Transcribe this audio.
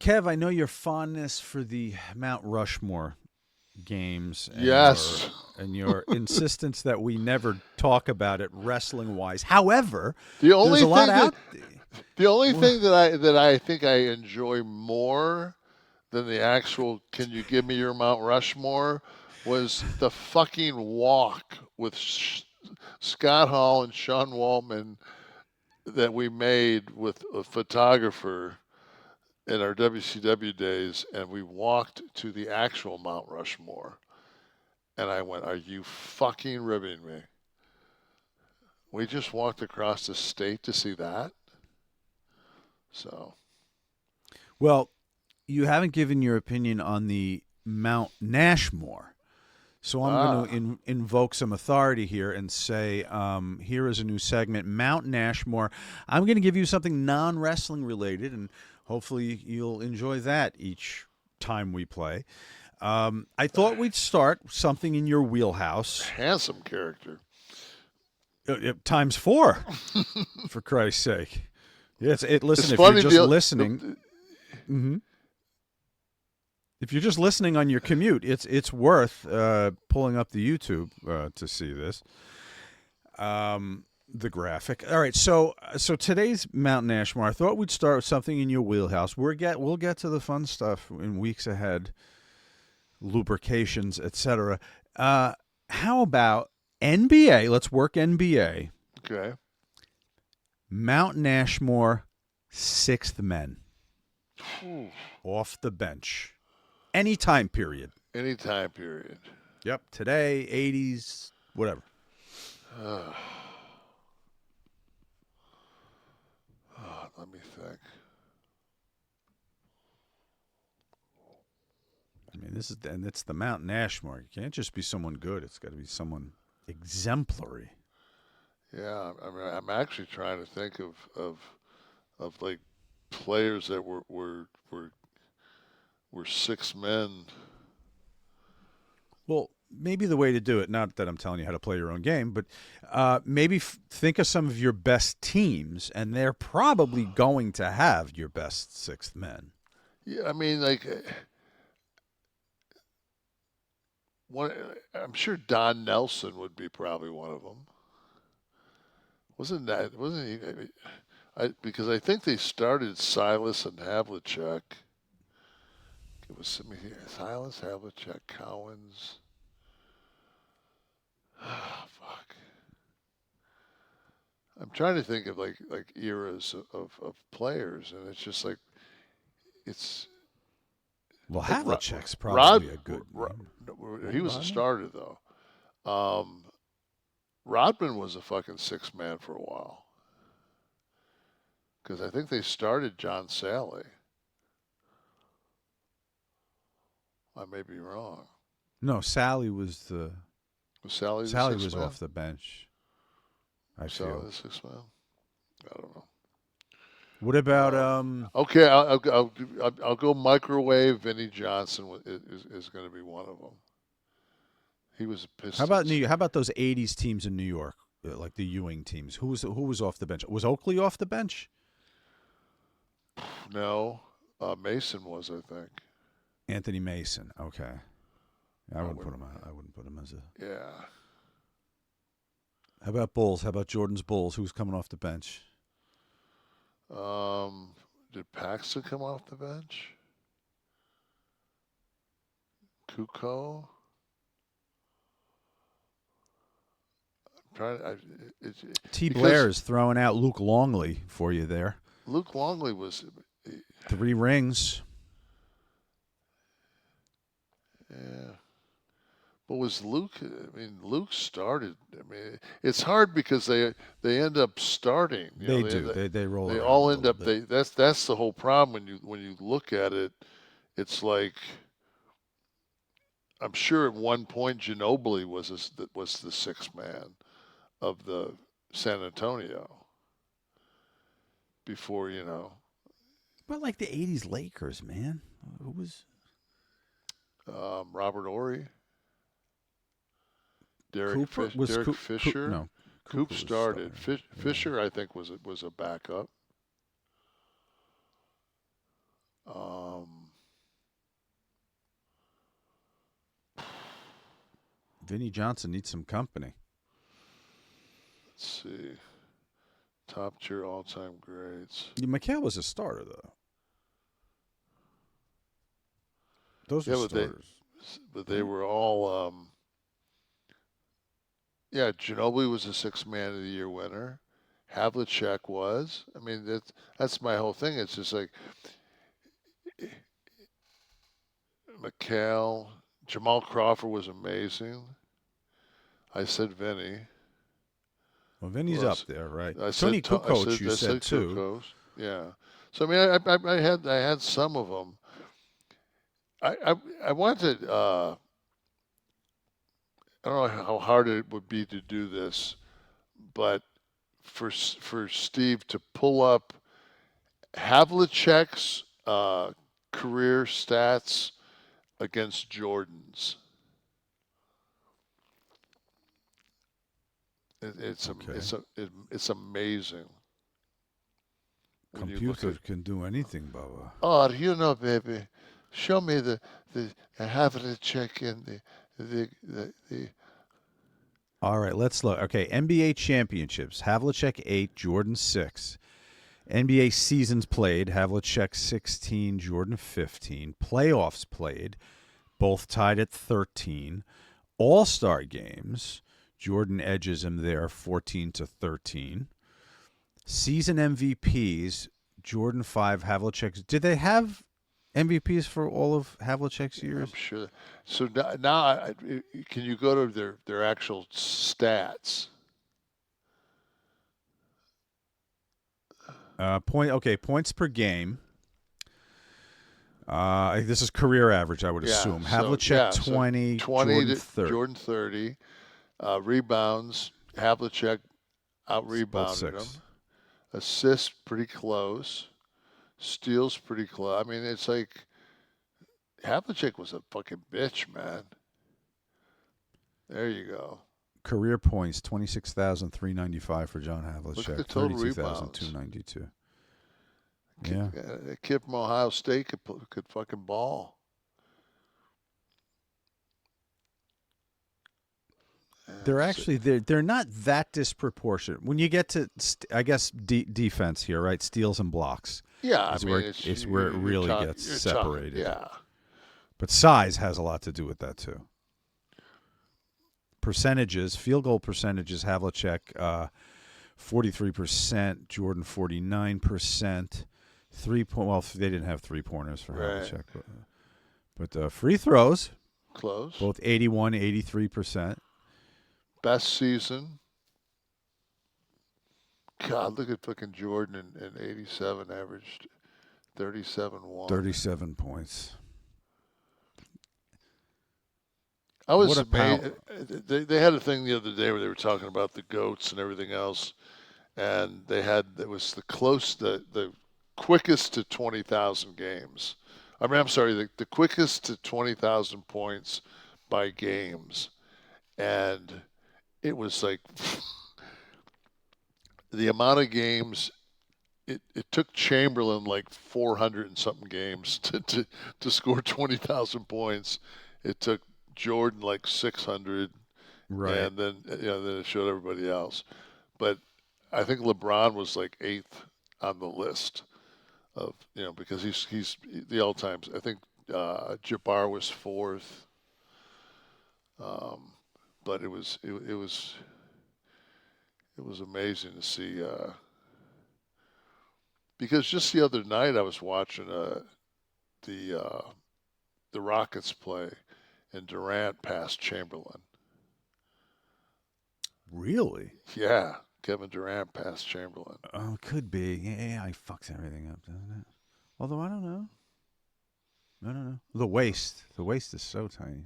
Kev, I know your fondness for the Mount Rushmore games Yes. and your insistence that we never talk about it wrestling wise. However, The there's only a lot thing that out. the only thing that I think I enjoy more than the actual "Can you give me your Mount Rushmore" was the fucking walk with Scott Hall and Sean Waltman that we made with a photographer in our WCW days, and we walked to the actual Mount Rushmore. And I went, "Are you fucking ribbing me?" We just walked across the state to see that. So, Well, you haven't given your opinion on the Mount Nashmore. So I'm going to invoke some authority here and say, here is a new segment, Mount Nashmore. I'm going to give you something non-wrestling related, and hopefully you'll enjoy that each time we play. I thought we'd start something in your wheelhouse. handsome character. Times 4, for Christ's sake. Listen, It's if funny. you're just listening, if you're just listening on your commute, it's worth pulling up the YouTube to see this. The graphic. All right, so today's Mount Nashmore. I thought we'd start with something in your wheelhouse. We'll get to the fun stuff in weeks ahead, lubrications, etc. How about NBA? Let's work NBA. Okay. Mount Nashmore, sixth men Ooh. off the bench. Any time period. Any time period. Yep. Today, 80s, whatever. Let me think. I mean, it's the Mount Nashmore. It can't just be someone good. It's got to be someone exemplary. Yeah, I mean, I'm actually trying to think of like players that were six men. Well, maybe the way to do it, not that I'm telling you how to play your own game, but maybe think of some of your best teams, and they're probably going to have your best sixth men. Yeah, I mean, like I'm sure Don Nelson would be probably one of them. Wasn't he? Because I think they started Silas and Havlicek. It was Silas, Havlicek, Cowens. Fuck. I'm trying to think of like eras of players, and it's just like it's. Well, Like Havlicek's probably a good. He was a starter though. Rodman was a fucking six man for a while. Because I think they started John Sally. I may be wrong. No, Sally was the. Was Sally was off the bench. I feel. The six man. I don't know. What about Okay, I'll go microwave. Vinnie Johnson is going to be one of them. He was a Pistons. How about those '80s teams in New York, like the Ewing teams? Who was off the bench? Was Oakley off the bench? No, Mason was, I think. Anthony Mason. Okay, I wouldn't put him out. I wouldn't put him as a. Yeah. How about Bulls? How about Jordan's Bulls? Who's coming off the bench? Did Paxton come off the bench? Kukoc? T. Blair is throwing out Luke Longley for you there. Luke Longley was 3 rings. Yeah. But was Luke? I mean, Luke started. I mean, it's hard because they end up starting. They do. They roll. They all end up. That's the whole problem when you look at it. It's like I'm sure at one point Ginobili was the sixth man of the San Antonio. Before But like the '80s Lakers, man. Who was? Robert Horry. Derek Fisher. No, Coop started. Fisher, I think, was a backup. Vinny Johnson needs some company. Let's see. Top tier all time grades. McHale was a starter, though. Those were starters. But they were all. Yeah, Ginobili was a Sixth Man of the Year winner. Havlicek was. I mean, that's my whole thing. It's just like McHale, Jamal Crawford was amazing. I said Vinny. Well, Vinny's up there, right? I Tony said, Kukoc, you said too. Kukoc. Yeah. So I mean, I had some of them. I wanted. I don't know how hard it would be to do this, but for Steve to pull up Havlicek's career stats against Jordan's. It's amazing. Computer can do anything, Bubba. Oh, you know, baby, show me the Havlicek and the. All right, let's look. Okay, NBA championships: Havlicek 8, Jordan 6. NBA seasons played: Havlicek 16, Jordan 15. Playoffs played, both tied at 13. All-Star games: Jordan edges him there, 14-13. Season MVPs: Jordan 5, Havlicek. Did they have MVPs for all of Havlicek's years? I'm sure. So now can you go to their actual stats? Points per game. This is career average, I would assume. Havlicek 20, Jordan 30. Jordan 30. Rebounds, Havlicek out-rebounded him. Assists, pretty close. Steals, pretty close. I mean, it's like Havlicek was a fucking bitch, man. There you go. Career points, 26,395 for John Havlicek. Look at the total 32,292. Yeah. A kid from Ohio State could fucking ball. They're not that disproportionate. When you get to, I guess, defense here, right? Steals and blocks. Yeah, it's where it really gets separated. Yeah. But size has a lot to do with that, too. Percentages, field goal percentages, Havlicek 43%, Jordan 49%. Well, they didn't have three-pointers for Havlicek. But free throws. Close. Both 81, 83%. Best season. God, look at fucking Jordan in 87 averaged 37-1. 37 points. I was amazed. They had a thing the other day where they were talking about the GOATs and everything else, and it was the quickest to 20,000 games. I'm sorry, the quickest to 20,000 points by games, and it was like the amount of games. It took Chamberlain like 400 and something games to score 20,000 points. It took Jordan like 600, right? And then then it showed everybody else. But I think LeBron was like 8th on the list of because he's the all times. I think Jabbar was 4th. But it was amazing to see because just the other night I was watching the Rockets play, and Durant passed Chamberlain. Really? Yeah, Kevin Durant passed Chamberlain. Oh, could be. Yeah, he fucks everything up, doesn't it? Although I don't know. The waist is so tiny.